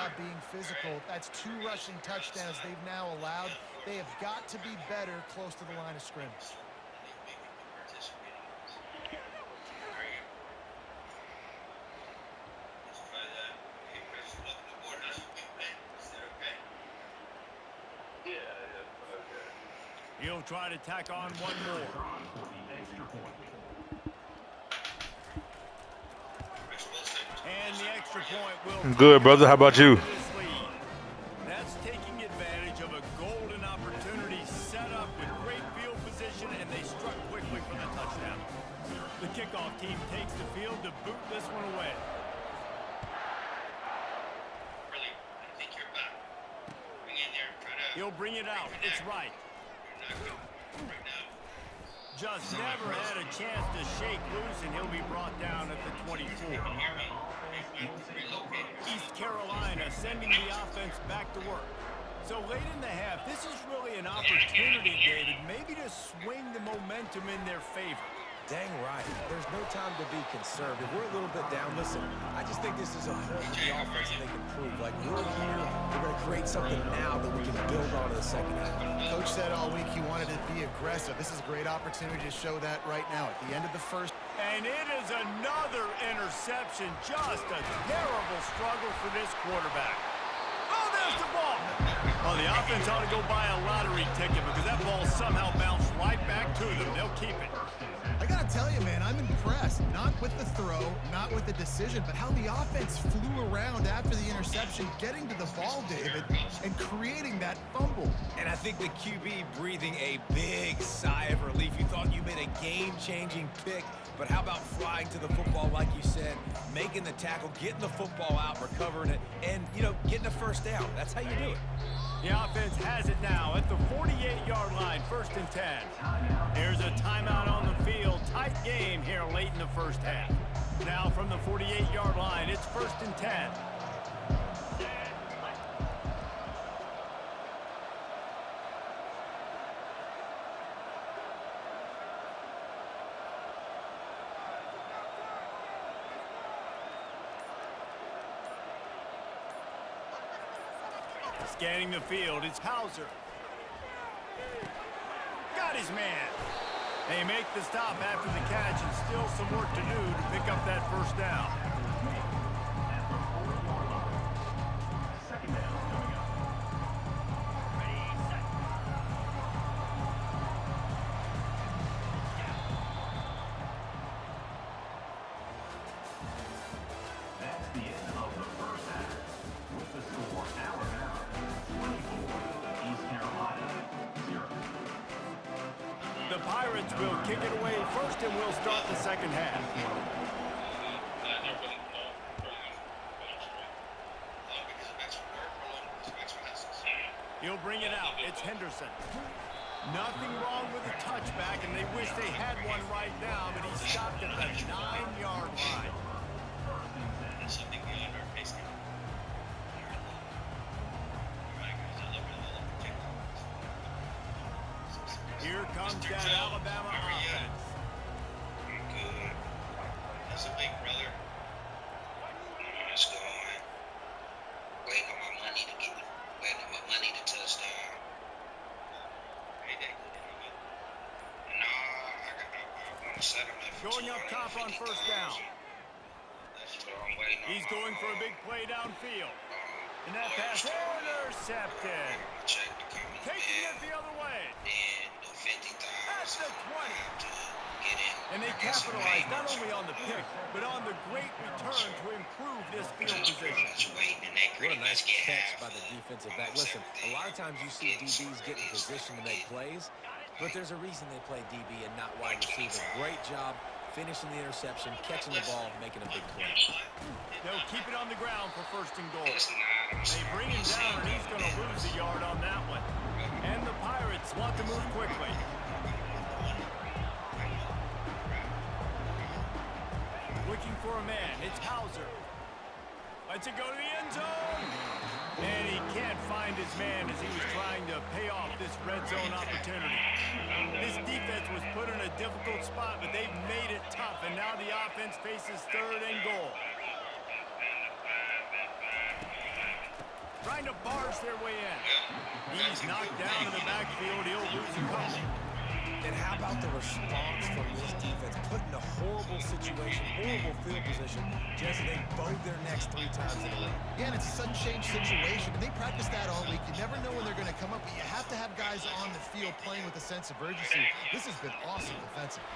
job being physical. That's 2 rushing touchdowns they've now allowed. They have got to be better close to the line of scrimmage. He'll try to tack on one more. And the extra point will... Good, brother. How about you? That's taking advantage of a golden opportunity set up with great field position, and they struck quickly for the touchdown. The kickoff team takes the field to boot this one away. He'll bring it out. It's right. Just never had a chance to shake loose, and he'll be brought down at the 24. East Carolina sending the offense back to work. So late in the half, this is really an opportunity, David, maybe to swing the momentum in their favor. Dang right. There's no time to be concerned. If we're a little bit down, listen, I just think this is a point with the offense that they can prove. Like, we're here, we're going to create something now that we can build on in the second half. Coach said all week he wanted to be aggressive. This is a great opportunity to show that right now at the end of the first. And it is another interception. Just a terrible struggle for this quarterback. Oh, there's the ball. Oh, the offense ought to go buy a lottery ticket because that ball somehow bounced right back to them. They'll keep it. I got to tell you, man, I'm impressed. Not with the throw, not with the decision, but how the offense flew around after the interception, getting to the ball, David, and creating that fumble. And I think the QB breathing a big sigh of relief. You thought you made a game-changing pick, but how about flying to the football, like you said, making the tackle, getting the football out, recovering it, and, you know, getting a first down. That's how you do it. The offense has it now at the 48-yard line, 1st and 10. Here's a timeout on the field. Tight game here late in the first half. Now from the 48-yard line, it's 1st and 10. Scanning the field, it's Hauser. Got his man. They make the stop after the catch, and still some work to do to pick up that first down. The Pirates will kick it away first, and we'll start the second half. He'll bring it out. It's Henderson. Nothing wrong with the touchback, and they wish they had one right now, but he stopped at the 9-yard line. Here comes that Alabama offense. Good. That's a big brother. Let's go on. Waiting on my money to get it. Waiting on my money to touchdown. No, I want to set him at Going up top on first down. He's going for a big play downfield. And that pass intercepted. Taking it the other way. That's the 20. And they capitalized not only on the pick, but on the great return to improve this field position. What a nice catch by the defensive back. Listen, a lot of times you see DBs get in position to make plays, but there's a reason they play DB and not wide receiver. Great job finishing the interception, catching the ball, making a big play. They'll keep it on the ground for 1st and goal. They bring him down, and he's going to lose a yard on that one. And the Pirates want to move quickly. Looking for a man. It's Hauser. Lets it go to the end zone. And he can't find his man as he was trying to pay off this red zone opportunity. This defense was put in a difficult spot, but they've made it tough. And now the offense faces 3rd and goal. trying to barge their way in. He's knocked down in the backfield. He'll lose a couple. And how about the response from this defense? Put in a horrible situation, horrible field position, just so they bowed their necks 3 times in a row. Yeah, and it's a sudden change situation. They practice that all week. You never know when they're going to come up, but you have to have guys on the field playing with a sense of urgency. This has been awesome defensively.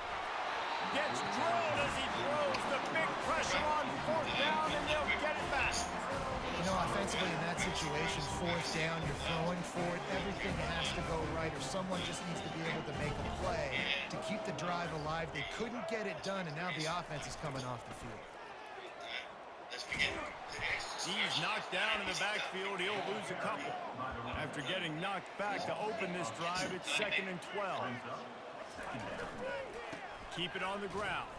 Gets drilled as he throws the big pressure on 4th down, and they'll get it back. You know, offensively in that situation, 4th down, you're throwing for it. Everything has to go right, or someone just needs to be able to make a play to keep the drive alive. They couldn't get it done, and now the offense is coming off the field. He's knocked down in the backfield. He'll lose a couple. After getting knocked back to open this drive, it's 2nd and 12. Keep it on the ground.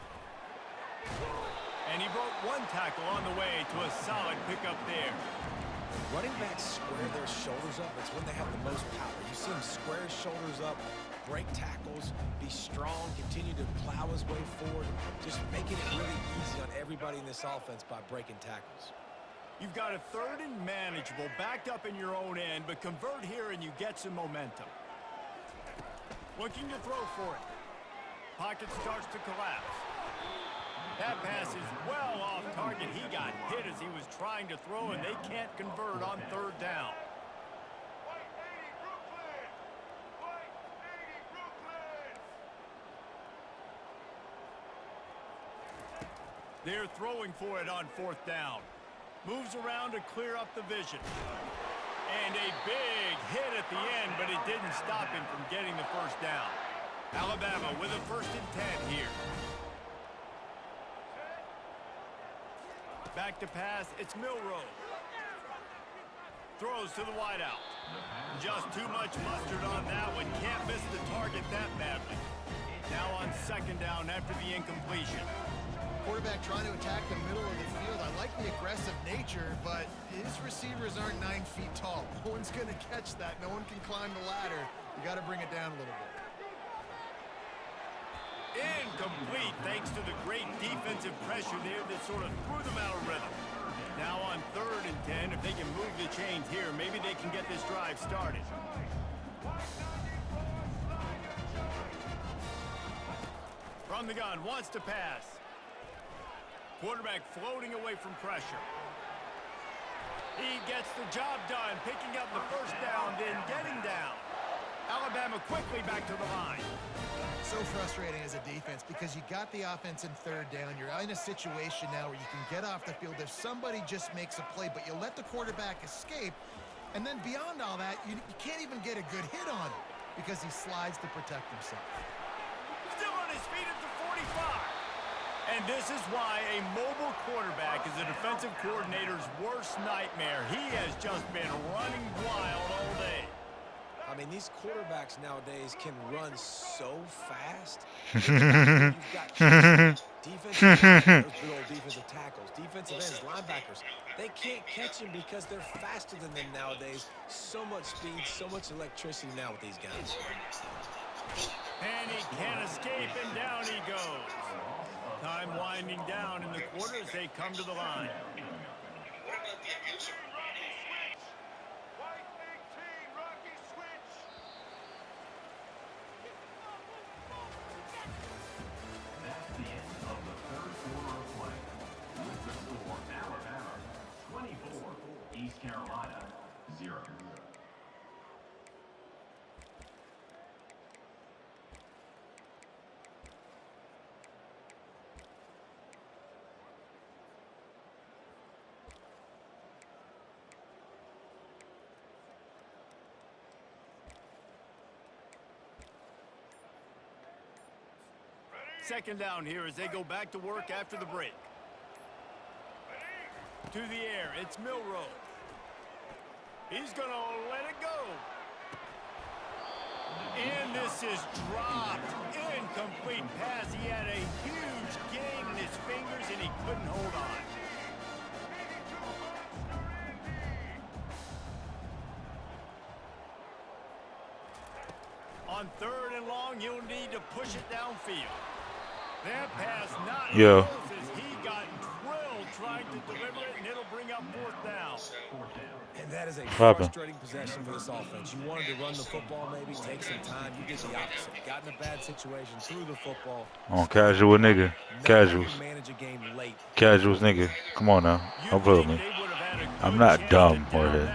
And he broke 1 tackle on the way to a solid pickup there. Running backs square their shoulders up. It's when they have the most power. You see him square his shoulders up, break tackles, be strong, continue to plow his way forward, just making it really easy on everybody in this offense by breaking tackles. You've got a 3rd and manageable, backed up in your own end, but convert here and you get some momentum. Looking to throw for it. Pocket starts to collapse. That pass is well off target. He got hit as he was trying to throw, and they can't convert on 3rd down. They're throwing for it on 4th down. Moves around to clear up the vision. And a big hit at the end, but it didn't stop him from getting the 1st down. Alabama with a 1st and 10 here. Back to pass, it's Milroe. Throws to the wideout. Just too much mustard on that one. Can't miss the target that badly. Now on 2nd down after the incompletion. Quarterback trying to attack the middle of the field. I like the aggressive nature, but his receivers aren't 9 feet tall. No one's going to catch that. No one can climb the ladder. You got to bring it down a little bit. Incomplete thanks to the great defensive pressure there that sort of threw them out of rhythm. Now on 3rd and 10, if they can move the chains here, maybe they can get this drive started. From the gun, wants to pass. Quarterback floating away from pressure. He gets the job done, picking up the 1st down, then getting down. Alabama quickly back to the line. So frustrating as a defense because you got the offense in 3rd down. You're in a situation now where you can get off the field if somebody just makes a play, but you let the quarterback escape, and then beyond all that, you can't even get a good hit on him because he slides to protect himself. Still on his feet at the 45. And this is why a mobile quarterback is a defensive coordinator's worst nightmare. He has just been running wild all day. I mean, these quarterbacks nowadays can run so fast. You've got defensive, those good old defensive tackles, defensive ends, linebackers. They can't catch him because they're faster than them nowadays. So much speed, so much electricity now with these guys. And he can't escape, and down he goes. Time winding down in the quarter as they come to the line. East Carolina, 0. Second down here as they go back to work after the break. To the air, it's Milroe. He's going to let it go. And this is dropped. Incomplete pass. He had a huge gain in his fingers, and he couldn't hold on. On 3rd and long, you'll need to push it downfield. That pass not close as he got drilled trying to deliver it, and it'll bring up fourth down. And that is a frustrating possession for this offense. You wanted to run the football, maybe take some time. You did the opposite. You got in a bad situation, threw the football. On casual nigga. Casuals. Manage a game late. Casuals nigga. Come on now. Don't play with me. I'm not dumb, Jorge.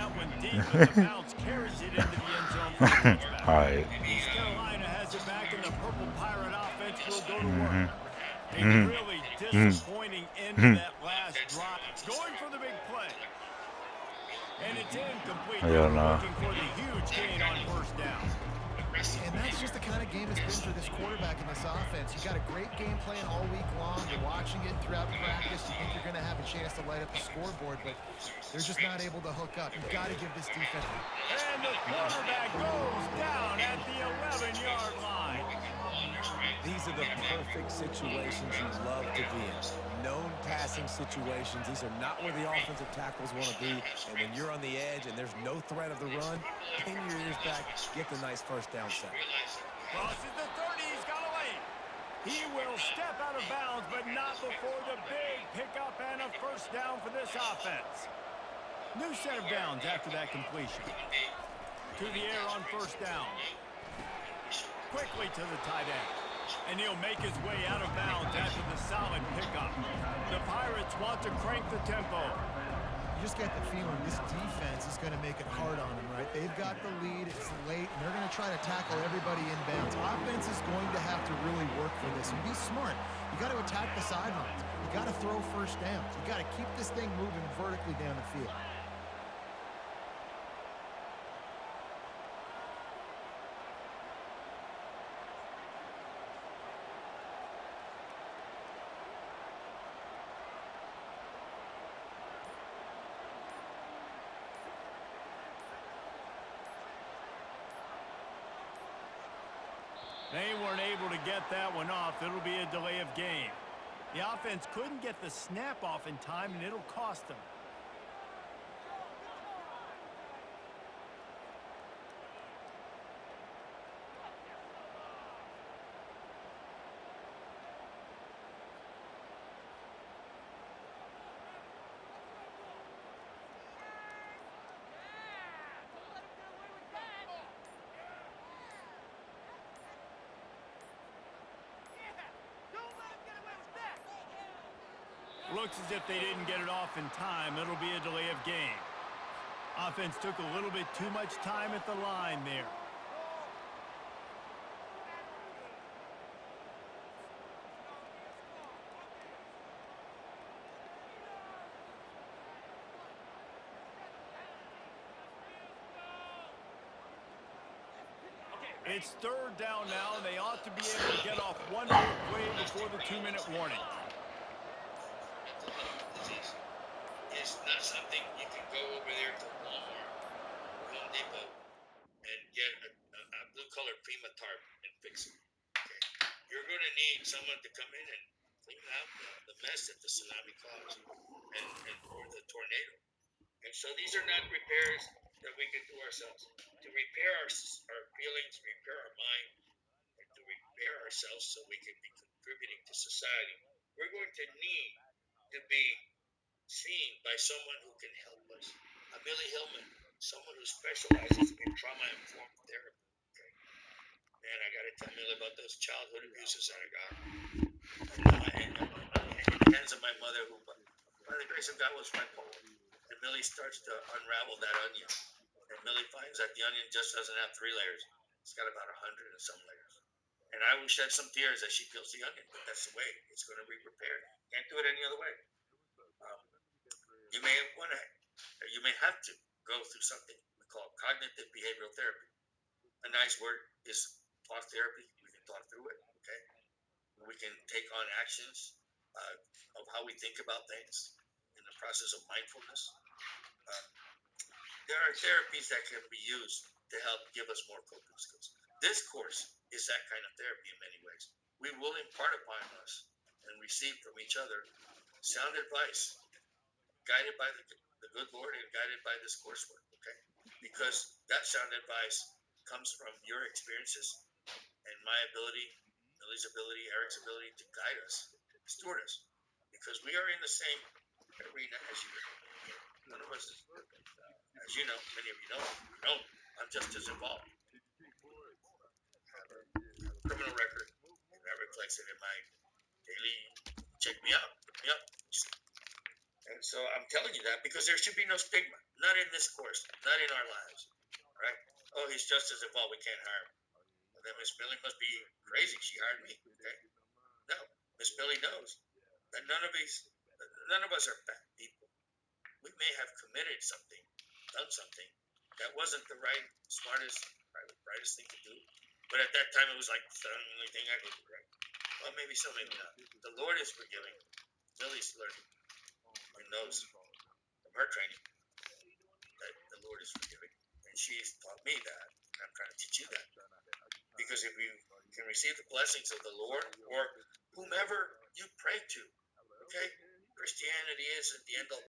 Alright. East Carolina has it back, and the Purple Pirate offense will go to work. A really disappointing end to that last drive. Going for the big play. And it's incomplete. Hell no. Looking for the huge gain on first down. And that's just the kind of game it's been for this quarterback in this offense. You got a great game plan all week long. You're watching it throughout practice. You think you're going to have a chance to light up the scoreboard, but they're just not able to hook up. You've got to give this defense. And the quarterback goes down at the 11-yard line. These are the perfect situations you love to be in. Known passing situations. These are not where the offensive tackles want to be. And when you're on the edge and there's no threat of the run, pin your ears back, get the nice first down sack. Crosses the 30. He's got a lane. He will step out of bounds, but not before the big pickup and a first down for this offense. New set of downs after that completion. To the air on first down. Quickly to the tight end. And he'll make his way out of bounds after the solid pickup. The Pirates want to crank the tempo. You just get the feeling this defense is going to make it hard on them, right? They've got the lead. It's late, and they're going to try to tackle everybody in bounds. Offense is going to have to really work for this and be smart. You got to attack the sidelines. You got to throw first downs. You got to keep this thing moving vertically down the field. They weren't able to get that one off. It'll be a delay of game. The offense couldn't get the snap off in time, and it'll cost them. Looks as if they didn't get it off in time. It'll be a delay of game. Offense took a little bit too much time at the line there. It's third down now, and they ought to be able to get off one more play before the 2-minute warning. It's not something you can go over there to Walmart or Home Depot and get a blue-colored Prima tarp and fix it. Okay? You're going to need someone to come in and clean out the mess that the tsunami caused or the tornado. And so these are not repairs that we can do ourselves. To repair our feelings, repair our mind, and to repair ourselves so we can be contributing to society, we're going to need to be seen by someone who can help us. Millie Hillman, someone who specializes in trauma-informed therapy. Okay? Man, I got to tell Millie about those childhood abuses that I got. And in the hands of my mother, who, by the grace of God, was bipolar. And Millie starts to unravel that onion. And Millie finds that the onion just doesn't have 3 layers. It's got about 100 and some layers. And I will shed some tears as she peels the onion, but that's the way it's going to be repaired. Can't do it any other way. You may have to go through something we call cognitive behavioral therapy. A nice word is talk therapy. We can talk through it, okay? We can take on actions of how we think about things in the process of mindfulness. There are therapies that can be used to help give us more coping skills. This course is that kind of therapy in many ways. We will impart upon us and receive from each other sound advice, guided by the good Lord and guided by this coursework, okay? Because that sound advice comes from your experiences and my ability, Millie's ability, Eric's ability to guide us, steward us. Because we are in the same Arena, as you know. None of us, as you know, many of you know, I'm just as involved. I have a criminal record, and that reflects it in my daily check me out, look me up. And so I'm telling you that because there should be no stigma, not in this course, not in our lives, right? Oh, he's just as involved, we can't hire him. Well, then Miss Millie must be crazy. She hired me. Okay, no, Miss Millie knows that none of us are bad people. We may have committed something, done something that wasn't the right, smartest, brightest thing to do. But at that time, it was like the only thing I could do, right? Well, maybe so, maybe not. The Lord is forgiving. Millie's learning and knows from her training that the Lord is forgiving. And she's taught me that. And I'm trying to teach you that. Because if you can receive the blessings of the Lord or whomever you pray to, okay? Christianity isn't the end all.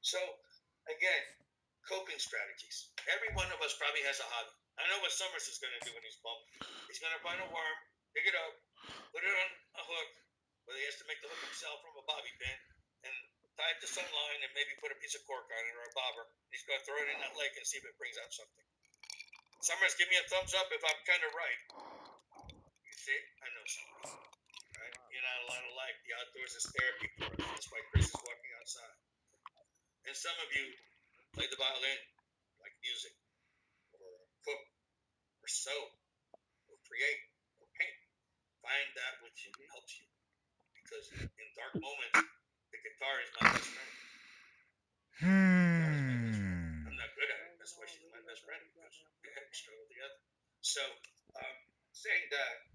So, again, coping strategies. Every one of us probably has a hobby. I know what Summers is going to do when he's bumped. He's going to find a worm, pick it up, put it on a hook, where he has to make the hook himself from a bobby pin, and tie it to some line and maybe put a piece of cork on it or a bobber. He's going to throw it in that lake and see if it brings out something. Summers, give me a thumbs up if I'm kind of right. You see? I know Summers. Right? You're not a lot of life. The outdoors is therapy for us. That's why Chris is walking outside. And some of you play the violin, like music, or cook, or sew, or create, or paint. Find that which helps you. Because in dark moments, the guitar is my best friend. I'm not good at it. That's why she's my best friend. Because we struggle together. So, saying that,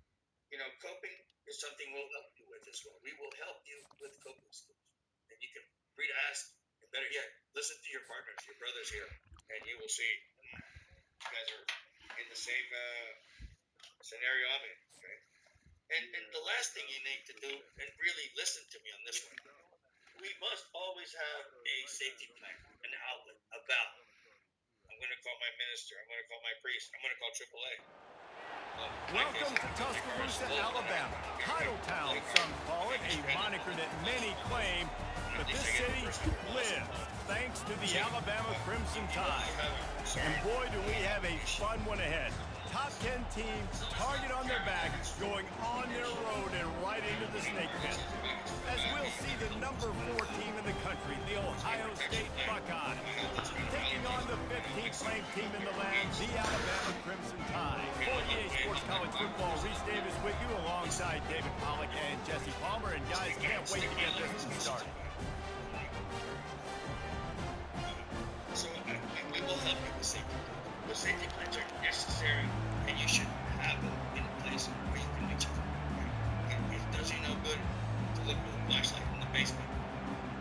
coping is something we'll help you with as well. We will help you with coping skills. And you can free to ask, and better yet, listen to your partners, your brothers here, and you will see you guys are in the same scenario I'm in. Okay. And the last thing you need to do, and really listen to me on this one, we must always have a safety plan, an outlet, a valve. And going to call my minister. I'm going to call my priest. I'm going to call AAA. Welcome to Tuscaloosa, Alabama. Titletown, some call it, a moniker that many claim. But this city lives thanks to the Alabama Crimson Tide. And boy, do we have a fun one ahead. Top 10 team, target on their back, going on their road and right into the snake pit. As we'll see the number 4 team in the country, the Ohio State Buckeyes, taking on the 15th ranked team in the land, the Alabama Crimson Tide. For EA Sports College Football, Reese Davis with you alongside David Pollack and Jesse Palmer. And guys, can't wait to get this one started. So I will help you with safety. The safety plans are necessary, and you should have them in a place where you can reach it. It does you no good to look with a flashlight in the basement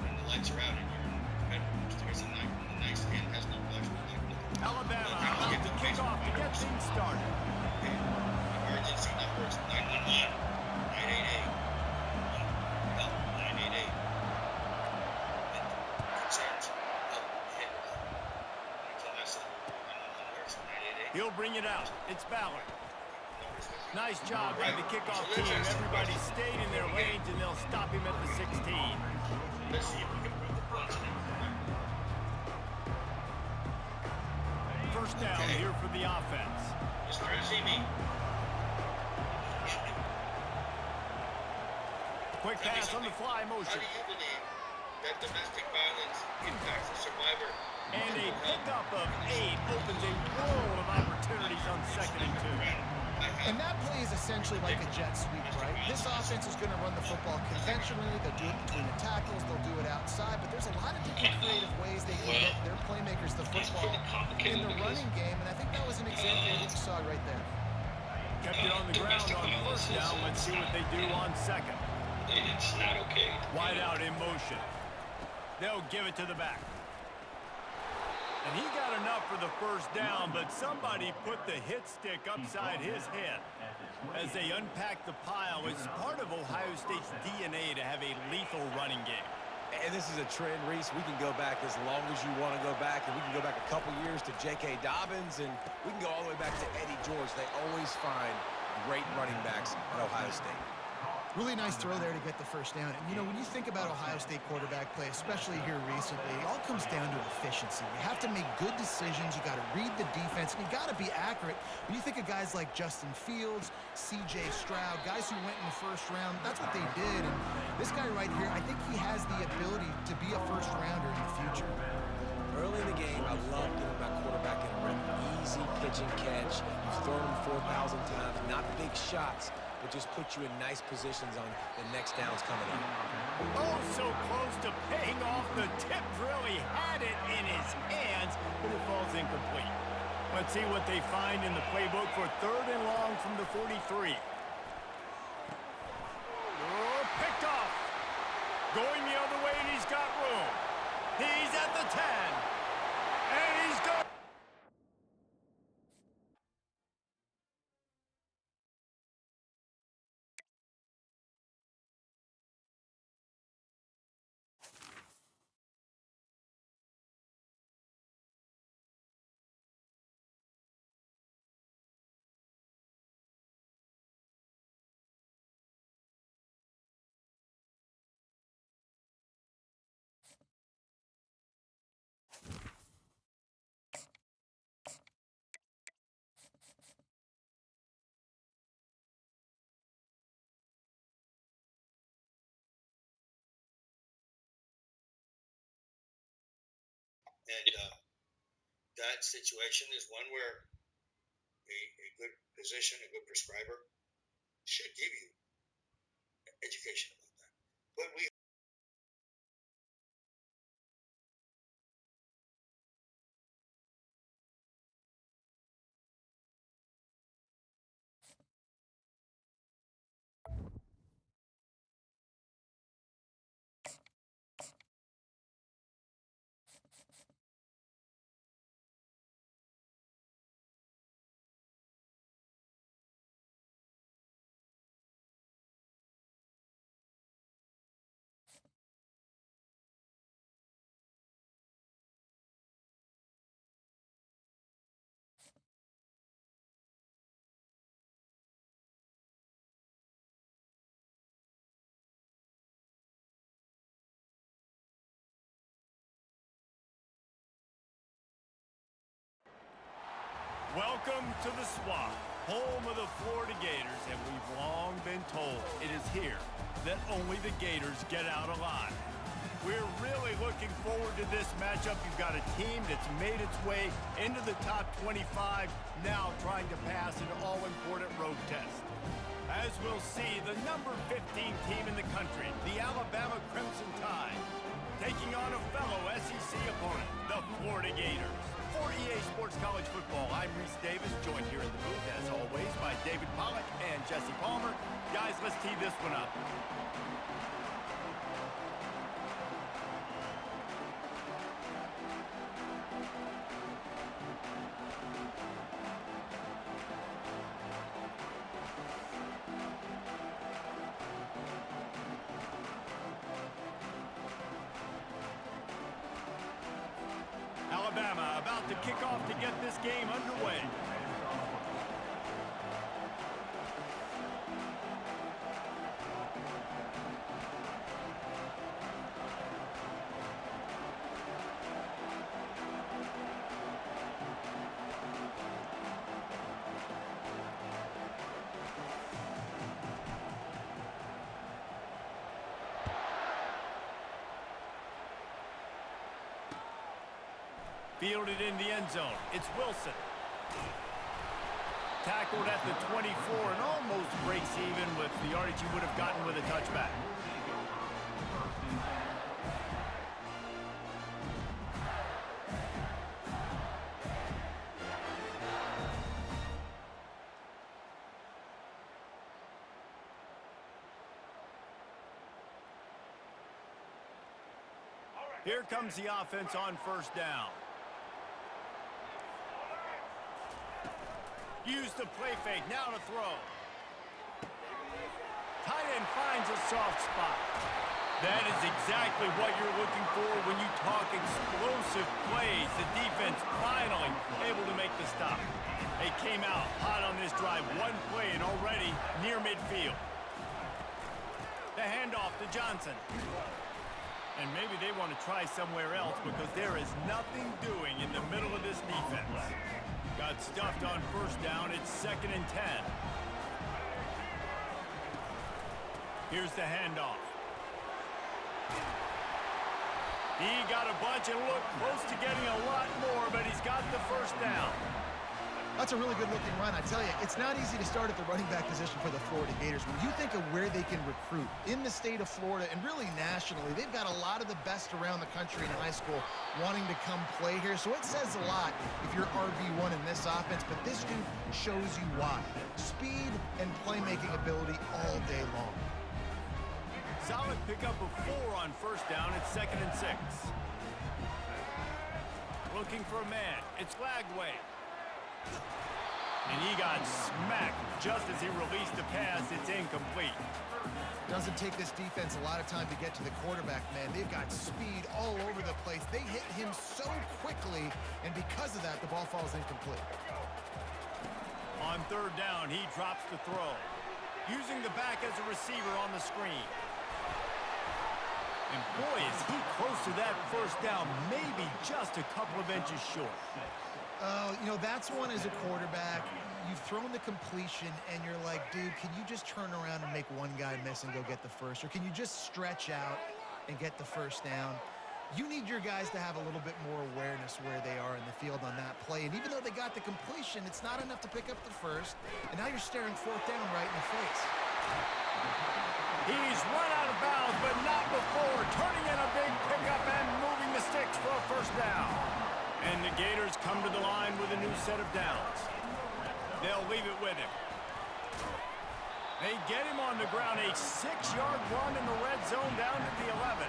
when the lights are out and you're in the bedroom upstairs at night and the nightstand has no flashlight. Alabama about to kick off to get things started. Emergency numbers 911, 988, help 988. Concerns, help hit. I tell myself 911 works 988. He'll bring it out. It's Ballard. Nice job by the kickoff team. Everybody stayed in their lanes, and they'll stop him at the 16. Let's see if we can bring the points in. First down here for the offense. Mr. Azimi. Quick pass on the fly How motion. do you believe that domestic violence impacts a survivor? And a pickup of 8 opens a world of opportunities on 2nd and 2. And that play is essentially like a jet sweep, right? This offense is going to run the football conventionally. They'll do it between the tackles. They'll do it outside. But there's a lot of different creative ways they can get their playmakers the football in the running game. And I think that was an example of what you saw right there. Kept it on the ground on first down. Let's see what they do on 2nd. It's not okay. Wide out in motion. They'll give it to the back. And he got enough for the first down, but somebody put the hit stick upside his head. As they unpack the pile, it's part of Ohio State's DNA to have a lethal running game. And this is a trend, Reese. We can go back as long as you want to go back, and we can go back a couple years to J.K. Dobbins, and we can go all the way back to Eddie George. They always find great running backs at Ohio State. Really nice throw there to get the first down. And, you know, when you think about Ohio State quarterback play, especially here recently, it all comes down to efficiency. You have to make good decisions. You got to read the defense, and you got to be accurate. When you think of guys like Justin Fields, C.J. Stroud, guys who went in the first round, that's what they did. And this guy right here, I think he has the ability to be a first-rounder in the future. Early in the game, I love getting my quarterback in a rhythm. Easy pitch and catch. You've thrown him 4,000 times. Not big shots, but just put you in nice positions on the next downs coming up. Oh, so close to paying off. The tip drill. He had it in his hands, but it falls incomplete. Let's see what they find in the playbook for 3rd and long from the 43. Oh, picked off. Going the other way, and he's got room. He's at the 10. And he's going. And that situation is one where a good physician, a good prescriber should give you education about that. But we Welcome to the Swamp, home of the Florida Gators, and we've long been told it is here that only the Gators get out alive. We're really looking forward to this matchup. You've got a team that's made its way into the top 25, now trying to pass an all-important road test. As we'll see, the number 15 team in the country, the Alabama Crimson Tide, taking on a fellow SEC opponent, the Florida Gators. For EA Sports College Football, I'm Reese Davis, joined here in the booth, as always, by David Pollack and Jesse Palmer. Guys, let's tee this one up. Alabama about to kick off to get this game underway. Fielded in the end zone. It's Wilson. Tackled at the 24 and almost breaks even with the yardage he would have gotten with a touchback. Here comes the offense on first down. Use the play fake, now to throw. Tight end finds a soft spot. That is exactly what you're looking for when you talk explosive plays. The defense finally able to make the stop. They came out hot on this drive. One play and already near midfield. The handoff to Johnson. And maybe they want to try somewhere else because there is nothing doing in the middle of this defense. Got stuffed on first down. It's 2nd and 10. Here's the handoff. He got a bunch and looked close to getting a lot more, but he's got the first down. That's a really good-looking run. I tell you, it's not easy to start at the running back position for the Florida Gators. When you think of where they can recruit in the state of Florida and really nationally, they've got a lot of the best around the country in high school wanting to come play here. So it says a lot if you're RB1 in this offense, but this dude shows you why. Speed and playmaking ability all day long. Solid pickup of 4 on first down. It's 2nd and 6. Looking for a man. It's Lagway. And he got smacked just as he released the pass. It's incomplete. Doesn't take this defense a lot of time to get to the quarterback, man. They've got speed all over the place. They hit him so quickly, and because of that, the ball falls incomplete. On third down, he drops the throw. Using the back as a receiver on the screen. And boy, is he close to that first down, maybe just a couple of inches short. You know, that's one as a quarterback. You've thrown the completion, and you're like, dude, can you just turn around and make one guy miss and go get the first? Or can you just stretch out and get the first down? You need your guys to have a little bit more awareness where they are in the field on that play. And even though they got the completion, it's not enough to pick up the first. And now you're staring fourth down right in the face. He's run out of bounds, but not before. Turning in a big pickup and moving the sticks for a first down. And the Gators come to the line with a new set of downs. They'll leave it with him. They get him on the ground, a 6-yard run in the red zone down to the 11.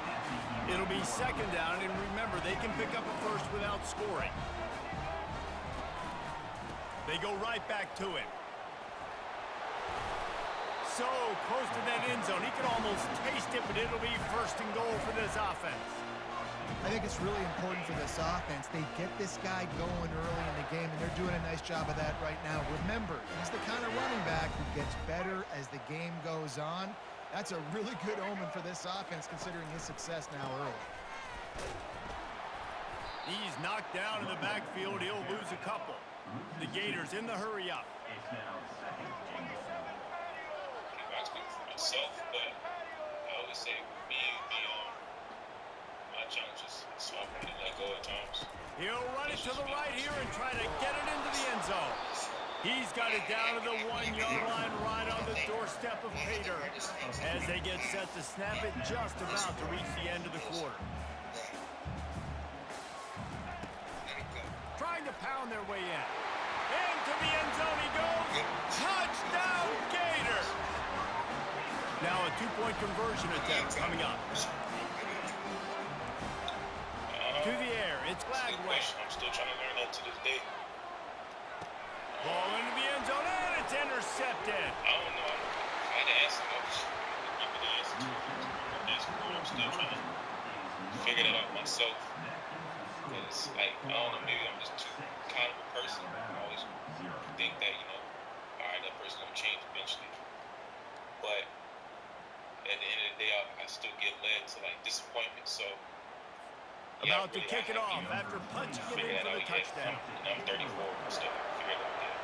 It'll be 2nd down, and remember, they can pick up a first without scoring. They go right back to him. So close to that end zone. He could almost taste it, but it'll be 1st and goal for this offense. I think it's really important for this offense. They get this guy going early in the game, and they're doing a nice job of that right now. Remember, he's the kind of running back who gets better as the game goes on. That's a really good omen for this offense, considering his success now early. He's knocked down in the backfield. He'll lose a couple. The Gators in the hurry up. It's now second and goal. I speak for myself, but I always say me on my challenges, so I'm going to let go at times. He'll run it to the right here and try to get it into the end zone. He's got it down to the 1-yard line right on the doorstep of Pater as they get set to snap it just about to reach the end of the quarter. Trying to pound their way in. Into the end zone he goes. Touchdown, Gators! Now a two-point conversion attempt coming up. To the air, it's Gladway. I'm still trying to learn that to this day. Ball into the end zone, and it's intercepted. I don't know. I had to ask him. I remember the answer to it. I'm still trying to figure that out myself. Because, like, I don't know, maybe I'm just too kind of a person. I always think that, all right, that person's going to change eventually. But at the end of the day, I still get led to, like, disappointment. So, About to kick it off after punching it in for the touchdown. And I'm 34 and still figure it out yet.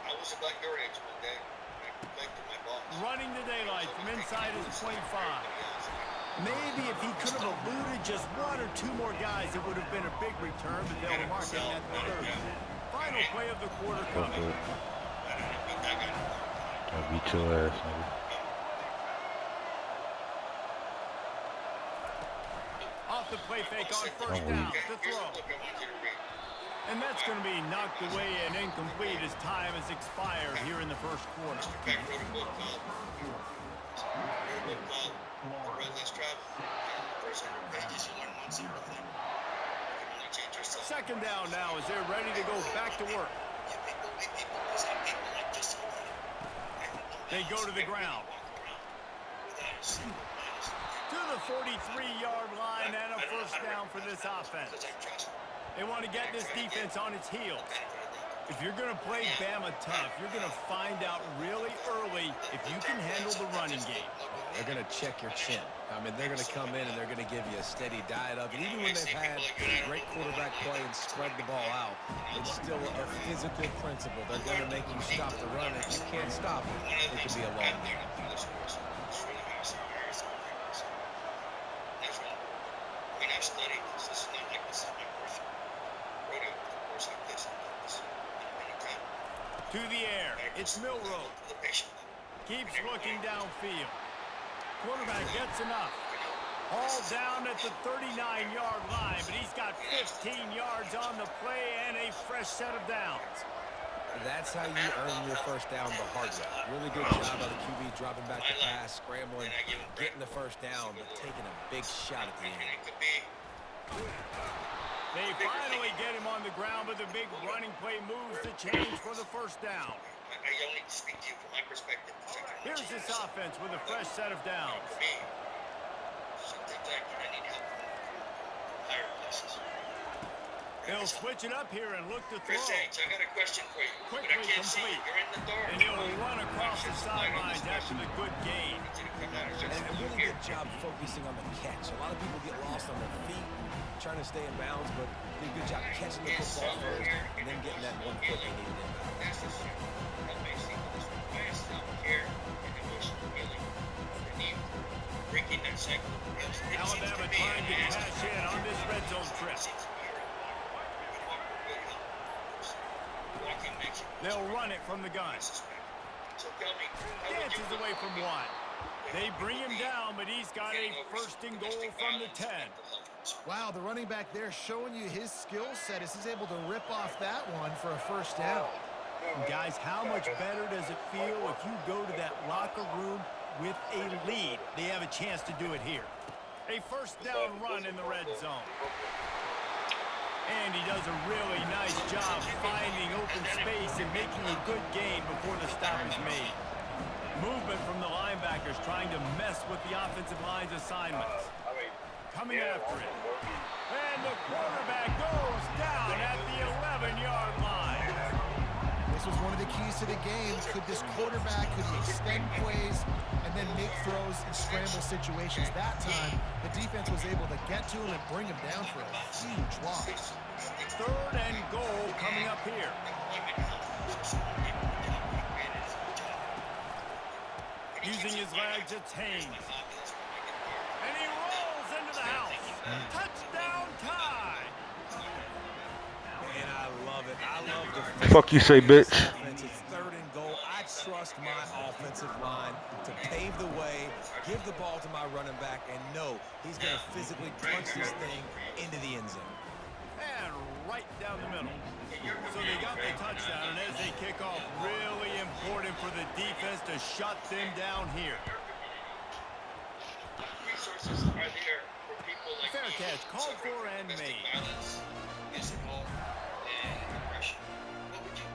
I was a black door agent one day. I collected my boss. Running the daylight from inside his 25. Maybe if he could have eluded just one or two more guys, it would have been a big return, but they'll mark it at the 30. Final play of the quarter coming. I'll beat your ass, nigga. Off the play fake on first down to throw. And that's going to be knocked away and incomplete as time has expired here in the first quarter. Second down now as they're ready to go back to work. They go to the ground. To the 43-yard line and a first down for this offense. They want to get this defense on its heels. If you're going to play Bama tough, you're going to find out really early if you can handle the running game. They're going to check your chin. I mean, they're going to come in and they're going to give you a steady diet of it. Even when they've had great quarterback play and spread the ball out, it's still a physical principle. They're going to make you stop the run. If you can't stop it, it could be a long game. I've studied this. This is not like this is my first rodeo with a course like this. This is many times. To the air, it's Milroe. Keeps looking downfield. Quarterback gets enough. Hauled down at the 39-yard line, but he's got 15 yards on the play and a fresh set of downs. That's how you earn your first down the hard way. Really good job by the QB dropping back the pass, scrambling, getting the first down, but taking a big shot at the end. They finally get him on the ground, but the big running play moves the change for the first down. I only speak to you from my perspective. Here's this offense with a fresh set of downs. For me, sometimes I need help from higher places. They'll switch it up here and look to throw. Chris H, I got a question for you. Quickly But I can't see you. complete. You're in the door. And he'll run across the sidelines after the good gain. And a really good job focusing on the catch. A lot of people get lost on their feet, trying to stay in bounds, but did a good job catching the football first and then getting that 1 foot they needed in. That's the shit. That makes me biased out here and emotional feeling. The need for breaking that cycle. Alabama trying to cash in on this red zone trip. They'll run it from the gun. So tell me, Dances away from one. They bring him down, but he's got a first and goal from the 10. Wow, the running back there showing you his skill set as he's able to rip off that one for a first down. Guys, how much better does it feel if you go to that locker room with a lead? They have a chance to do it here. A first down run in the red zone. And he does a really nice job finding open space and making a good gain before the stop is made. Movement from the linebackers trying to mess with the offensive line's assignments. Coming after it. And the quarterback goes down at the 11-yard line. This was one of the keys to the game. Could this quarterback, could he extend plays and then make throws in scramble situations? That time, the defense was able to get to him and bring him down for a huge loss. 3rd and goal coming up here. Using his legs, it's Haynes. And he rolls into the house. Touchdown tie. And I love it. I love the Fuck you say, bitch. It's 3rd and goal. I trust my offensive line to pave the way, give the ball to my running back, and know he's going to physically punch this thing into the end zone. And right down the middle. So they got the touchdown, and as they kick off, really important for the defense to shut them down here. Resources are there for people like Fair me catch, who called suffer for from and domestic made. violence, physical, and depression. What would you?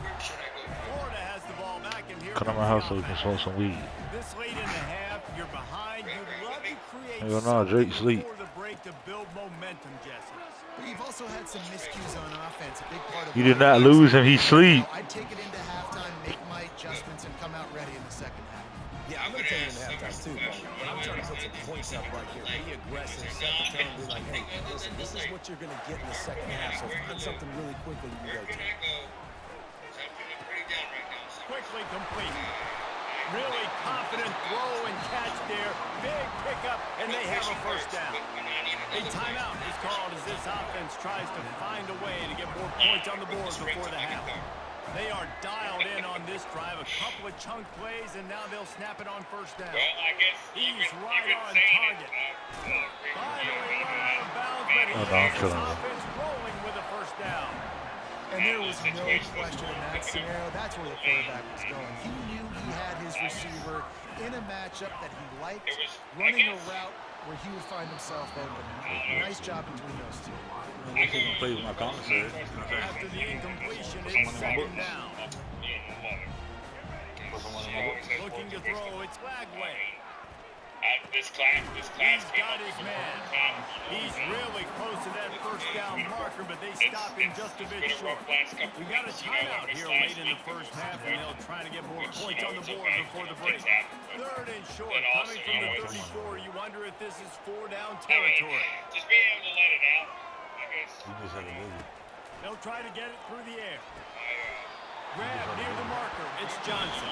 Where should I go? Florida has the ball back, and here Come to my house so we can smoke some weed. This late in the half, you're behind. You'd love to create Hell no, Drake something sleep. before the break to build momentum, Jesse. But you've also had some miscues on offense. A big part of You did not lose him. He sleep. I'd take it into halftime, make my adjustments, and come out ready in the second half. Yeah, I'm going to take it in halftime too, but I'm trying to put some points up right here. Be aggressive, set the tone, be like, hey, listen, this is what you're going to get in the second half, so find something really quickly you can go Where to. can I go? 'Cause I'm feeling pretty down right now. So Quickly complete. Really confident throw and catch there. Big pickup, and they have a first down. A timeout is called as this offense tries to find a way to get more points on the board before the half. They are dialed in on this drive. A couple of chunk plays, and now they'll snap it on first down. Well, I guess He's right on target. Finally run out of bounds, but he Oh, no, I'm has his chilling, man. offense rolling with a first down. And there was no question in that scenario. That's where the quarterback was going. He knew he had his receiver in a matchup that he liked, running a route where he would find himself open. Nice job between those two. I can play with my commissary. After the incompletion, it's second down. Looking to throw, it's Lagway. This class He's got his man. He's really close to that first down marker, but they stop him just a bit short. We got a timeout here late in the first half, and they'll try to get more points on the board before the break. 3rd and short, coming from the 34. You wonder if this is 4-down territory. Just being able to let it out, I guess. You just had to move. They'll try to get it through the air. Grab near the marker. It's Johnson.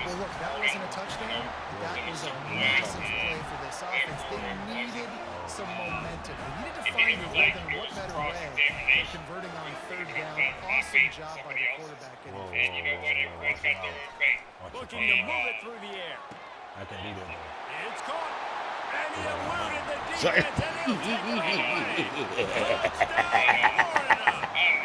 Well, look, that wasn't a touchdown. That was a massive play for this offense. They needed some momentum. They needed to find a rhythm. What better way than converting on 3rd down? Awesome job by the quarterback. And you know what? Everyone's got their own fate. Looking to move it through the air. I can do that. It's caught. And he eluded the defense. And he'll take it away. Touchdown, Florida.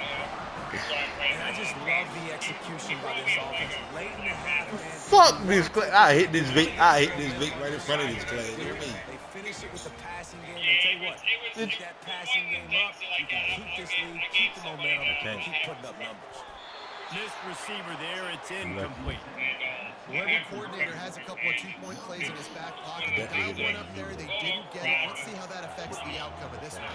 And I just love the execution by this offense. Late in the half, man. Fuck this clay. I hit this bait. I hit this bait right in front of this clay. Hear me? They finish it with the passing game. And tell you what, keep that passing game up. You can keep this lead, keep the momentum, and keep putting up numbers. Missed receiver there. It's incomplete. Well, every coordinator has a couple of two-point plays in his back pocket. They dialed one up there. They didn't get it. Let's see how that affects the outcome of this one.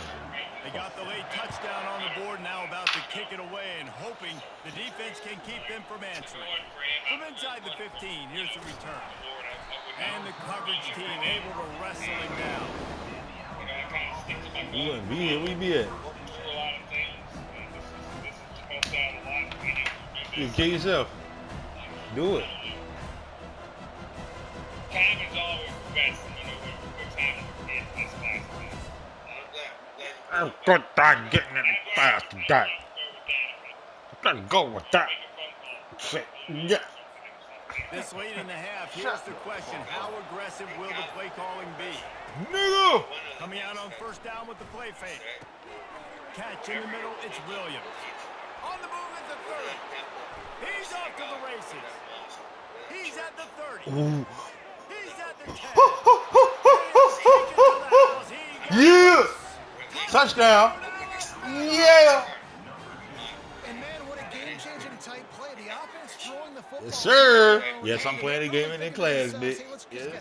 They got the late touchdown on the board, now about to kick it away and hoping the defense can keep them from answering. From inside the 15, here's the return. And the coverage team able to wrestle him down. We wouldn't be here. We be at. You kill yourself. Do it. Time is always the best. You know, when time is this class. I'm good at getting it fast. That. Gotta go with that. Shit. Yeah. This late in the half, here's the question. How aggressive will the play calling be? Nigga. Coming out on first down with the play fake. Catch in the middle, it's Williams. On the move at the 30. He's off to the races. He's at the 30. Ooh. He's at the 10. Yeah. Touchdown. Yeah. And man, what a game-changing type play. The offense throwing the football. Yes, sir. Yes, I'm playing the game in the class, bitch. Yeah.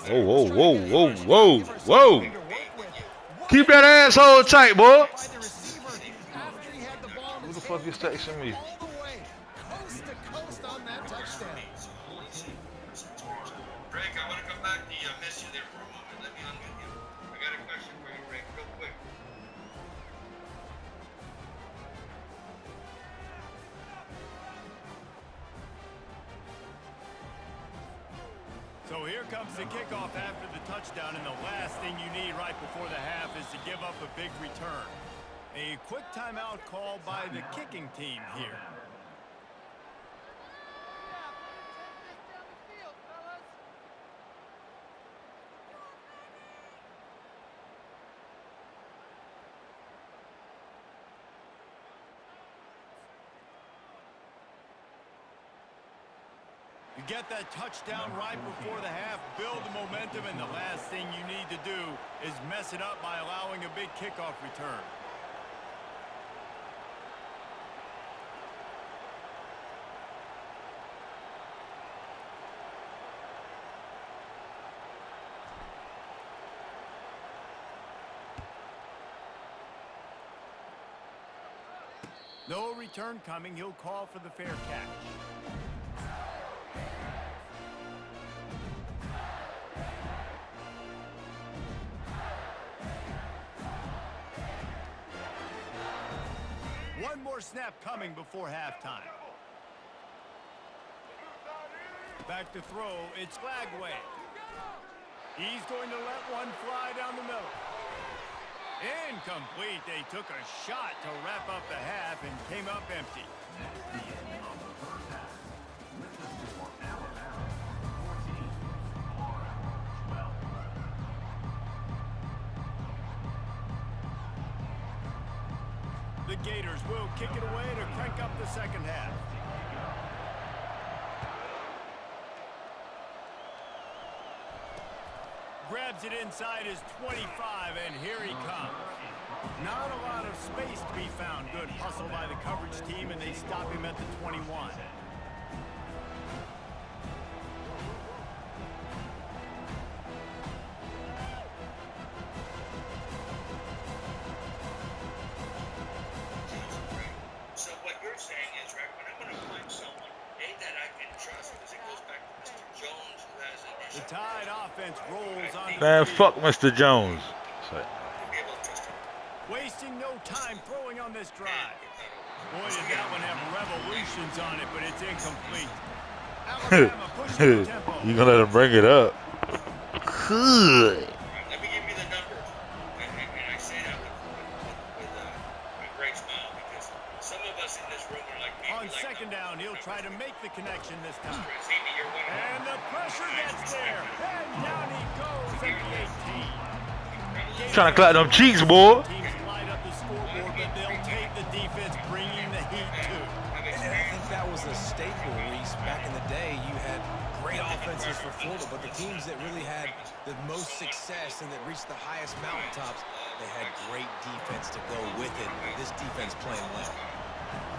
Whoa, whoa, whoa, whoa, whoa, whoa. Keep that asshole tight, boy. Who the fuck is texting me? So here comes the kickoff after the touchdown, and the last thing you need right before the half is to give up a big return. A quick timeout called by the kicking team here. You get that touchdown right before the half, build the momentum, and the last thing you need to do is mess it up by allowing a big kickoff return. No return coming. He'll call for the fair catch. One more snap coming before halftime. Back to throw. It's Lagway. He's going to let one fly down the middle. Incomplete. They took a shot to wrap up the half and came up empty. The Gators will kick it away to crank up the second half. Grabs it inside his 25, and here he comes. Not a lot of space to be found. Good hustle by the coverage team, and they stop him at the 21. So what you're saying is, right, when I'm going to find someone, that I can trust, because it goes back to Mr. Jones, who has an issue. The Tide offense rolls on. Man, fuck Mr. Jones. Wasting no time throwing on this drive. Boy, did that one have revolutions on it, but it's incomplete. Alabama pushing the tempo. You gonna let him bring it up? Good. Let me give you the numbers. And I say that with a great smile, because some of us in this room are like me. On second down, he'll try to make the connection this time. Amy, you're one of them. And the pressure gets there. And down he goes at the 18. Trying to clap them cheeks, boy. Teams light up the scoreboard, but they'll take the defense, bringing the heat too. And I think that was a staple, Reese. Back in the day, you had great offenses for Florida, but the teams that really had the most success and that reached the highest mountaintops, they had great defense to go with it. This defense playing well.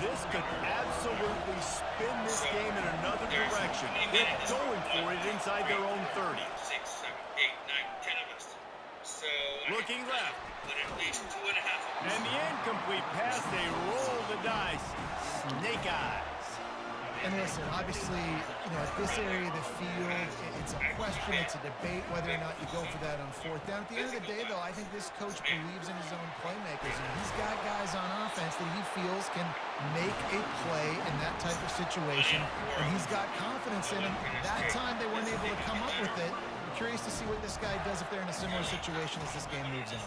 This could absolutely spin this game in another direction. They're going for it inside their own 30. 6, 7, 8, 9, 10 of us. So Looking left. but at least 2.5 of us. And the incomplete pass, they roll the dice. Snake eyes. And listen, obviously, at this area of the field, it's a question, it's a debate whether or not you go for that on fourth down. At the end of the day, though, I think this coach believes in his own playmakers, and he's got guys on offense that he feels can make a play in that type of situation, and he's got confidence in him. That time they weren't able to come up with it. I'm curious to see what this guy does if they're in a similar situation as this game moves on.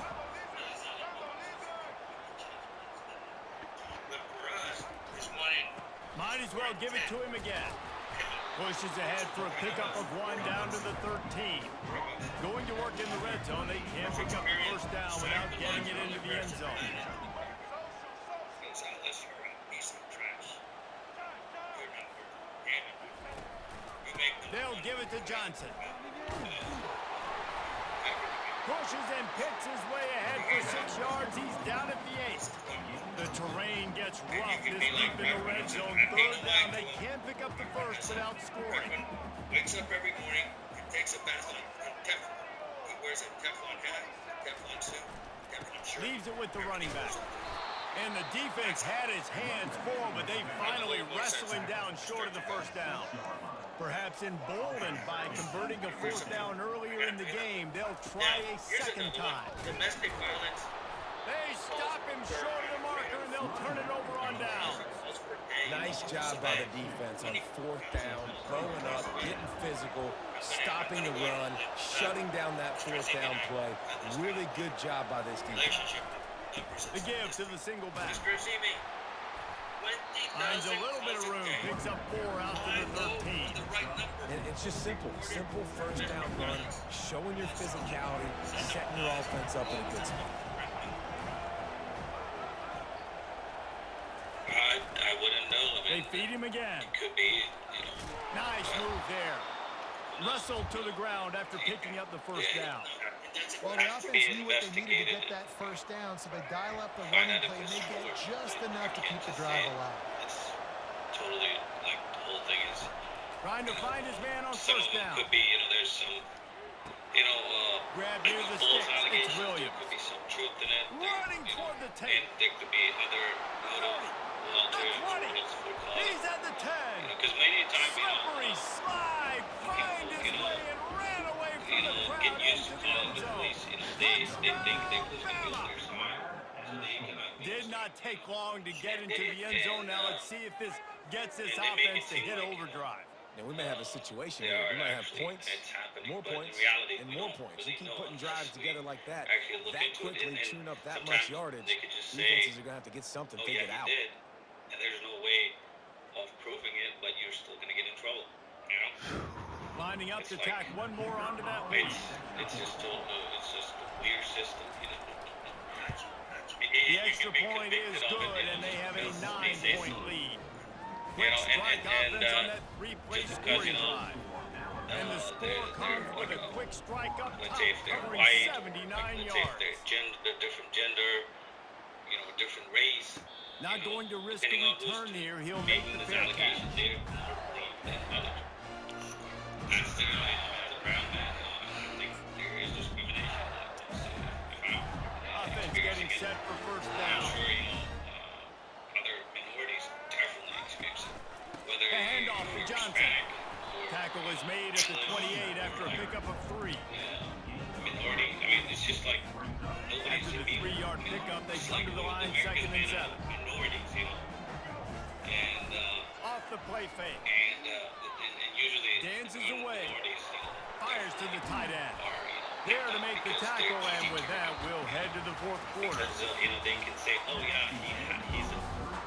But for us, it's wanting Might as well give it to him again. Pushes ahead for a pickup of one down to the 13. Going to work in the red zone. They can't pick up the first down without getting it into the end zone. Gonzalez, you're a piece of trash. You're not worth damn it. You make no They'll money. give it to Johnson. Pushes and picks his way ahead for 6 yards. He's down at the 8. The terrain gets rough this deep in the red zone. Third down. They can't pick up the first without scoring. Wakes up every morning and takes a bath on Teflon. He wears a Teflon hat, Teflon suit, Teflon shirt. Leaves it with the running back. And the defense had his hands full, but they finally wrestle him down short of the first down. Perhaps emboldened by converting a fourth down earlier in the game, they'll try a Here's second another one. time. Domestic violence They stop him short of the marker, and they'll turn it over on down. Nice job by the defense on fourth down, growing up, getting physical, stopping the run, shutting down that fourth down play. Really good job by this defense. The give to the single back. Finds a little bit of room, picks up 4 out to the 13. And it's just simple. Simple first down run, showing your physicality, setting your offense up in a good spot. I wouldn't know. I They mean, feed him again. it could be, you know. Nice move there. Wrestled to the ground after picking up the first down. Well, the offense knew what they needed to get that first down, so they dial up the running play, and they get just enough to keep the drive alive. It's totally, like, the whole thing is, Trying to find his man on some of first them down. could be, you know, there's some, you know, Grab near the false sticks. It's allegations. There Williams. could be some truth in it. Running you know, toward the and tape. there could be other motive, The ulterior 20. motives for calling. He's at the 10. Because many times, you Slippery know, slide. Find his way and ran away from the crowd get used into to the calling end the zone. police. You know, they think they push the Bama. their side. So they cannot Did not take long to get into the end zone. Now let's see if this gets this offense to hit overdrive. Now, we may have a situation here. We might have points, more points, and more points. You keep putting drives together like that, that quickly, tune up that much yardage, defenses are going to have to get something oh, figured yeah, out. he did. And there's no way of proving it, but you're still going to get in trouble. You know? Lining up to tack one more onto that lead. It's just a weird system, you know. The extra point is good, and they have a 9-point lead. Quick strike offense on that 3-play scoring drive. And the score comes with a quick strike up top, Let's say if they're covering white, 79 let's say if yards. they're different gender, you know, different race. Not going to risk a depending on who's return here. He'll make making the this fair catch. allegation, they're more believed than others. That's the, as a brown man, I think there is discrimination like this. If I'm Offense getting experiencing it, set for first I'm down. sure, you know, other minorities definitely experience it. Whether The handoff to you're Johnson. Hispanic or Tackle is made at the 28 after a pickup of 3. minority, I mean, it's just like nobody's After the immune. 3-yard pickup, they It's come like to the line Americans second and made up 7. of minorities, you know. And Off the play fake. and usually Dances the away. minorities, you know, Fires to the tight end. are, you know, There to make the because tackle, they're- and with that, we'll head to the fourth quarter. because you know they can say, oh yeah, he's a,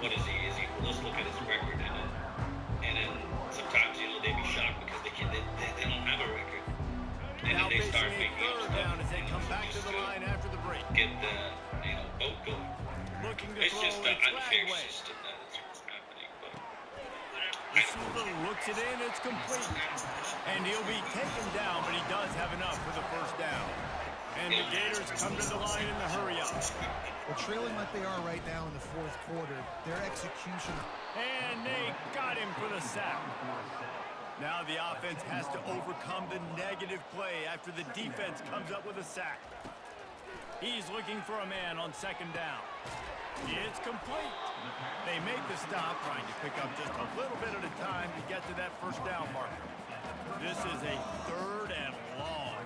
what is he? Is he? Let's look at his record, and then sometimes you know they be shocked because they don't have a record, and Now then they facing start a making up third stuff down as they come back to the line after the break. get the boat going. Looking to It's throw, just an it's unfair Lagway. system that is what's happening, but. Receiver looks it in, it's complete. And he'll be taken down, but he does have enough for the first down. And the Gators come to the line in the hurry up. Well, trailing like they are right now in the fourth quarter, their execution. And they got him for the sack. Now the offense has to overcome the negative play after the defense comes up with a sack. He's looking for a man on second down. It's complete. They make the stop, trying to pick up just a little bit at a time to get to that first down marker. This is a third and long.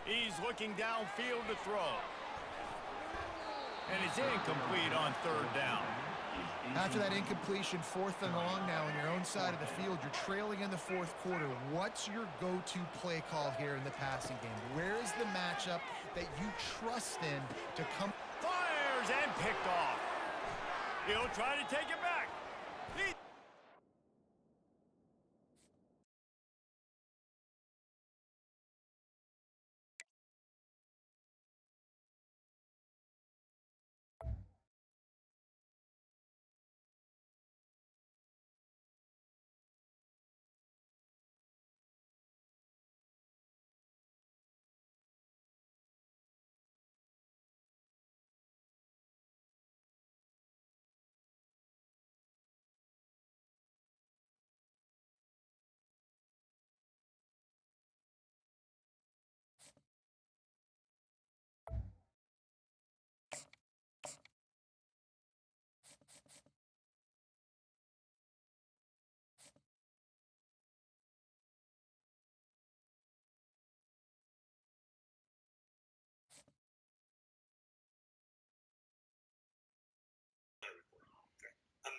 He's looking downfield to throw. And it's incomplete on third down. After that incompletion, fourth and long now on your own side of the field, you're trailing in the fourth quarter. What's your go-to play call here in the passing game? Where is the matchup that you trust in to come? Fires and picked off. He'll try to take it back. He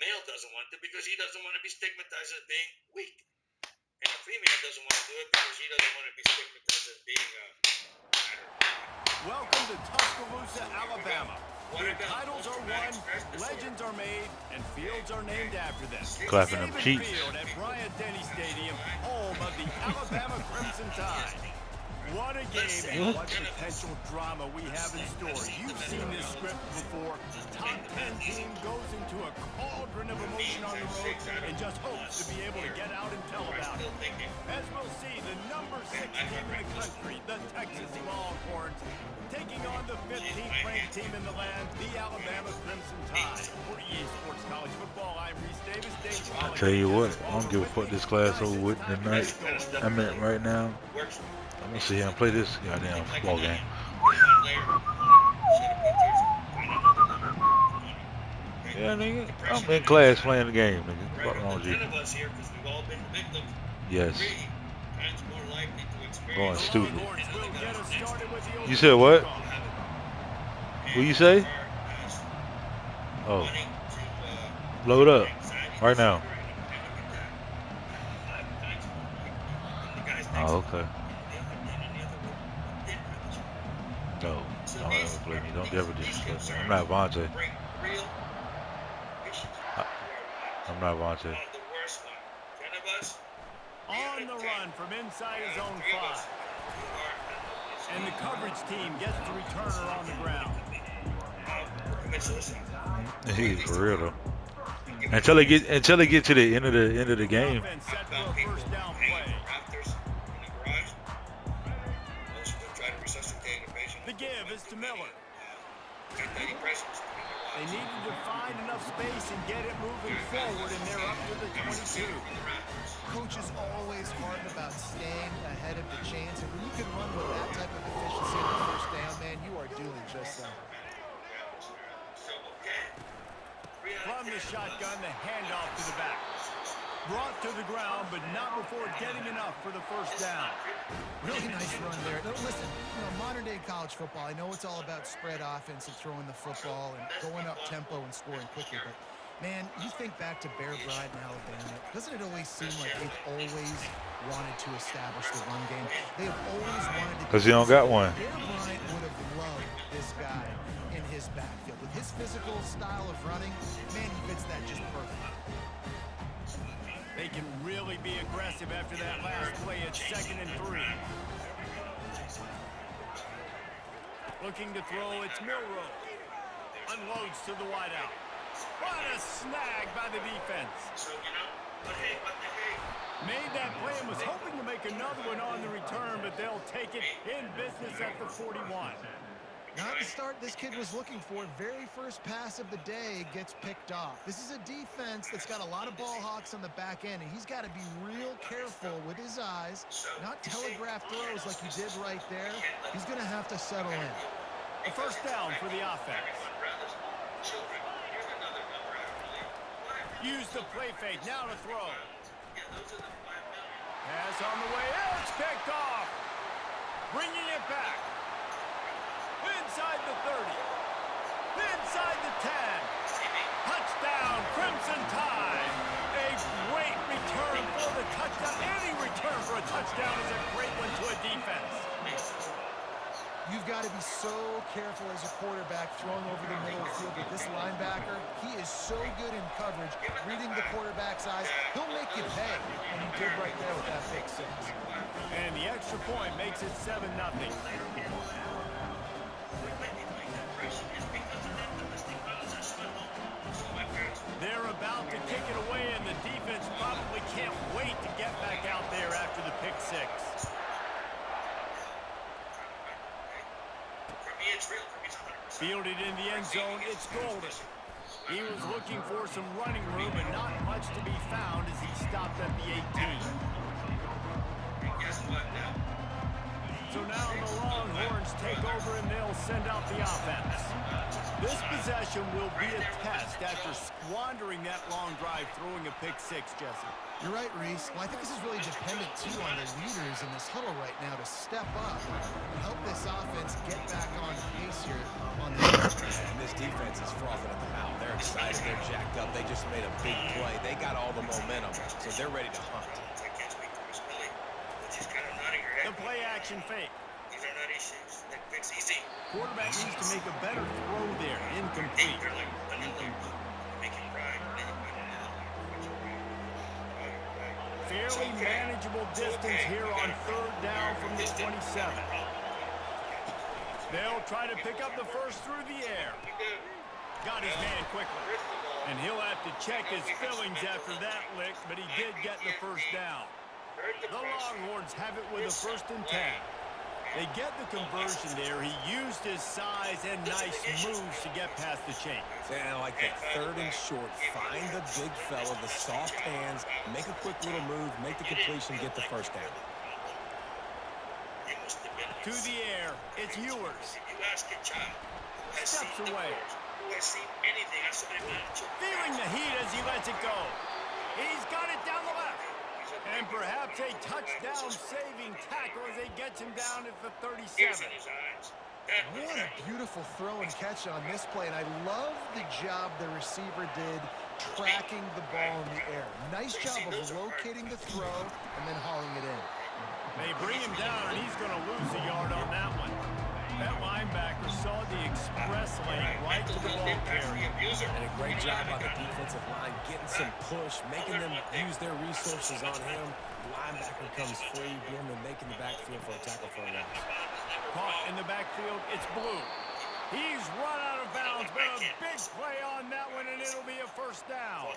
male doesn't want it because he doesn't want to be stigmatized as being weak. And a female doesn't want to do it because she doesn't want to be stigmatized as being Welcome to Tuscaloosa, Alabama. Where titles are won, legends are made, and fields are named after them. Clapping them Saban cheeks. Field at Bryant-Denny Stadium, home of the Alabama Crimson Tide. What a game and what potential drama we have in store. You've seen this script before. Top 10 team goes into a cauldron of emotion on the road and just hopes to be able to get out and tell about it. As we'll see, the number 6 team in the country, the Texas Longhorns, taking on the 15th ranked team in the land, the Alabama Crimson Tide. For EA Sports College Football, I'm Reese Davis. I tell you what, I don't give a fuck this class over with tonight. I mean, right now, I'm gonna sit here and play this goddamn football game. Yeah, nigga, I'm in class playing the game, nigga. What's wrong with you? Yes. Going stupid. You said what? What you say? Oh. Load up. Right now. Oh, okay. No. Don't ever play me. Don't ever disrespect me. I'm not Vontae. I'm not Vontae. On the run from inside his own 5. And the coverage team gets the returner on the ground. He's for real though. Until they get to the end of the game. Offense set for a first down play. The give is to Miller. They needed to find enough space and get it moving forward, and they're up to the 22. Coach is always hard about staying ahead of the chains, and when you can run with that type of efficiency on the first down, man, you are doing just that. From the shotgun, the handoff to the back. Brought to the ground, but not before getting enough for the first down. Really nice run there. Now, listen, modern day college football, I know it's all about spread offense and throwing the football and going up tempo and scoring quickly, but man, you think back to Bear Bryant in Alabama, doesn't it always seem like they've always wanted to establish the run game? They have always wanted to. Because he don't got one. Bear Bryant would have loved this guy in his backfield. With his physical style of running, man, he fits that just perfect. They can really be aggressive after that last play at 2nd and 3. Looking to throw, it's Milroe. Unloads to the wideout. What a snag by the defense. Made that play and was hoping to make another one on the return, but they'll take it in business at the 41. Not the start this kid was looking for. Very first pass of the day gets picked off. This is a defense that's got a lot of ball hawks on the back end, and he's got to be real careful with his eyes, not telegraph throws like he did right there. He's going to have to settle in. A first down for the offense. Use the play fake, now to throw. Pass on the way, it's picked off. Bringing it back. Inside the 30. Inside the 10. Touchdown, Crimson Tide. A great return for the touchdown. Any return for a touchdown is a great one to a defense. You've got to be so careful as a quarterback throwing over the middle of the field with this linebacker. He is so good in coverage, reading the quarterback's eyes. He'll make you pay, and he did right there with that pick 6. And the extra point makes it 7-0. They're about to kick it away, and the defense probably can't wait to get back out there after the pick 6. Fielded in the end zone, it's Golden. He was looking for some running room, and not much to be found as he stopped at the 18. So now the Longhorns take over and they'll send out the offense. This possession will be a test after squandering that long drive, throwing a pick six, Jesse. You're right, Reese. Well, I think this is really dependent, too, on the leaders in this huddle right now to step up and help this offense get back on pace here on the And this defense is frothing at the mouth. They're excited. They're jacked up. They just made a big play. They got all the momentum, so they're ready to hunt. The play action fake. These are not issues. It's easy. Quarterback needs to make a better throw there. Incomplete. You're like, make it right. Fairly manageable distance here on third down from the 27. They'll try to pick up the first through the air. Got his man quickly. And he'll have to check his fillings after that lick, but he did get the first down. The Longhorns have it with a 1st and 10. They get the conversion there. He used his size and nice moves to get past the chain. And I like that 3rd and short. Find the big fella, the soft hands, make a quick little move, make the completion, get the first down. To the air, it's Ewers. Steps away. Feeling the heat as he lets it go. He's got it down the left. And perhaps a touchdown-saving tackle as they get him down at the 37. What a beautiful throw and catch on this play, and I love the job the receiver did tracking the ball in the air. Nice job of locating the throw and then hauling it in. They bring him down, and he's going to lose a yard on that one. That linebacker saw the express lane right to the ball carrier. And a great job by the defensive line, getting some push, making them use their resources on him. The linebacker comes free, being and making the backfield for a tackle for a loss. Caught in the backfield, it's Blue. He's run out of bounds, but a big play on that one, and it'll be a 1st down.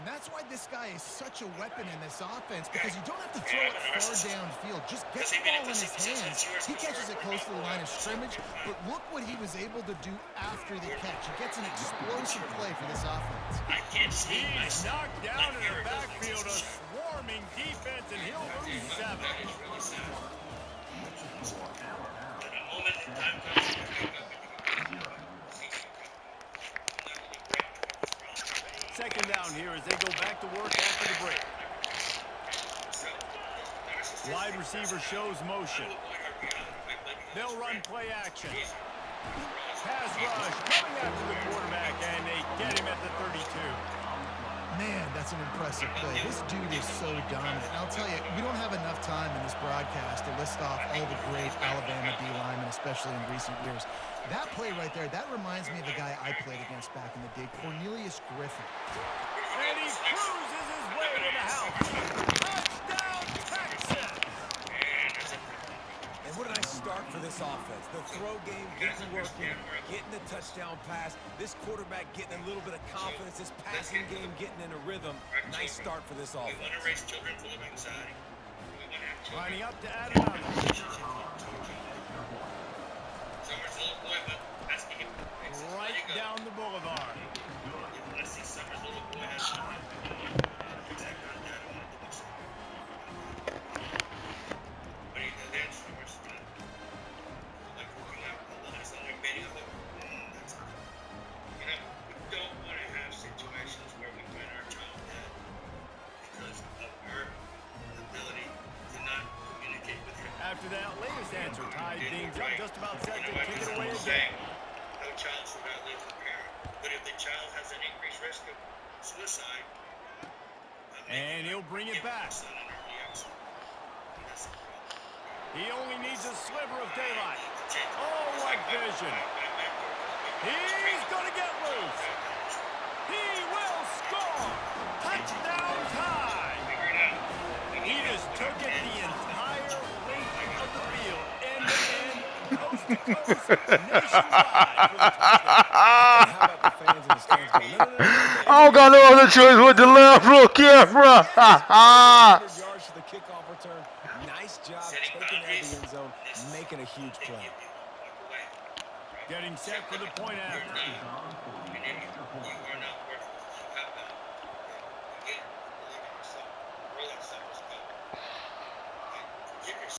And that's why this guy is such a weapon in this offense, because you don't have to throw it far downfield. Just get the ball in his hands. He catches it close to the line of scrimmage, but look what he was able to do after the catch. He gets an explosive play for this offense. He's knocked down in the backfield, a swarming defense, and he'll lose 7. Second down here as they go back to work after the break. Wide receiver shows motion. They'll run play action. Pass rush coming after the quarterback, and they get him at the 32. Man, that's an impressive play. This dude is so dominant. And I'll tell you, we don't have enough time in this broadcast to list off all the great Alabama D linemen, especially in recent years. That play right there, that reminds me of the guy I played against back in the day, Cornelius Griffin. And he cruises his way to the house. Touchdown, Texas! And what a nice start for this offense. The throw game getting working, getting the touchdown pass. This quarterback getting a little bit of confidence. This passing game getting in a rhythm. Nice start for this offense. Lining up to add another. Right down the boulevard. After that latest answer tied things up, just about set to kick it away again. No child should not live with a parent, but if the child has an increased risk of suicide, and he'll bring it back. He only needs a sliver of daylight. Oh, what vision. He's going to get loose. He will score. Touchdown time. He just took it the entire length of the field, end-to-end, coast-to-coast, nationwide. I don't got no other choice but to laugh. Look, camera. Yards to the kickoff return. Nice job taking out the end zone, making a huge play. Getting set for the point after. You are not